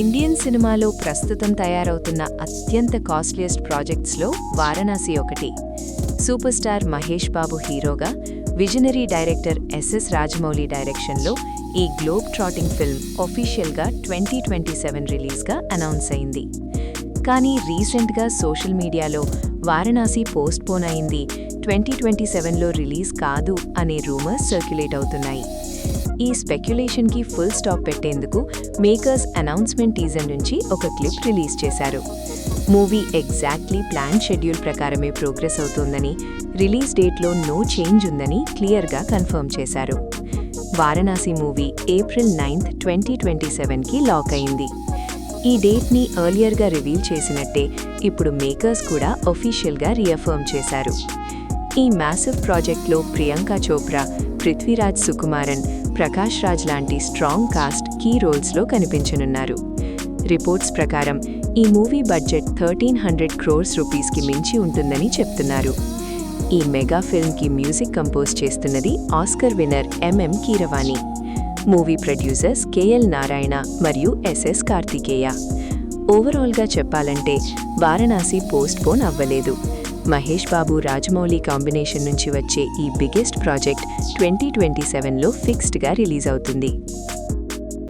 Indian సినిమాలో ప్రస్తుతం తయారవుతున్న అత్యంత కాస్ట్లియస్ట్ ప్రాజెక్ట్స్లో వారణాసి ఒకటి. సూపర్ స్టార్ మహేష్ బాబు హీరోగా, విజనరీ డైరెక్టర్ ఎస్ఎస్ రాజమౌళి డైరెక్షన్లో ఈ గ్లోబ్ ట్రాటింగ్ ఫిల్మ్ ఆఫీషియల్గా 2027 రిలీజ్గా అనౌన్స్ అయింది. కానీ రీసెంట్గా సోషల్ మీడియాలో వారణాసి పోస్ట్పోన్ అయింది, 2027లో రిలీజ్ కాదు అనే రూమర్స్ సర్క్యులేట్ అవుతున్నాయి. ఈ స్పెక్యులేషన్కి ఫుల్ స్టాప్ పెట్టేందుకు మేకర్స్ అనౌన్స్మెంట్ టీజర్ నుంచి ఒక క్లిప్ రిలీజ్ చేశారు. మూవీ ఎగ్జాక్ట్లీ ప్లాన్ షెడ్యూల్ ప్రకారమే ప్రోగ్రెస్ అవుతోందని, రిలీజ్ డేట్లో నో చేంజ్ ఉందని క్లియర్గా కన్ఫర్మ్ చేశారు. వారణాసి మూవీ ఏప్రిల్ 9, 2027కి లాక్ అయింది. ఈ డేట్ని ఎర్లియర్గా రివీల్ చేసినట్టే ఇప్పుడు మేకర్స్ కూడా అఫీషియల్గా రీఅఫర్మ్ చేశారు. ఈ మ్యాసివ్ ప్రాజెక్ట్లో ప్రియాంక చోప్రా, పృథ్వీరాజ్ సుకుమారన్, ప్రకాష్ రాజ్ లాంటి స్ట్రాంగ్ కాస్ట్ కీ రోల్స్లో కనిపించనున్నారు. రిపోర్ట్స్ ప్రకారం ఈ మూవీ బడ్జెట్ 1300 crores రూపీస్కి మించి ఉంటుందని చెప్తున్నారు. ఈ మెగా ఫిల్మ్కి మ్యూజిక్ కంపోజ్ చేస్తున్నది Oscar winner MM Keeravani. Movie producers KL Narayana మరియు ఎస్ఎస్ కార్తికేయ. ఓవరాల్గా చెప్పాలంటే వారణాసి పోస్ట్పోన్ అవ్వలేదు. మహేష్ బాబు రాజమౌళి కాంబినేషన్ నుంచి వచ్చే ఈ బిగ్గెస్ట్ ప్రాజెక్ట్ 2027లో ఫిక్స్డ్గా రిలీజ్ అవుతుంది.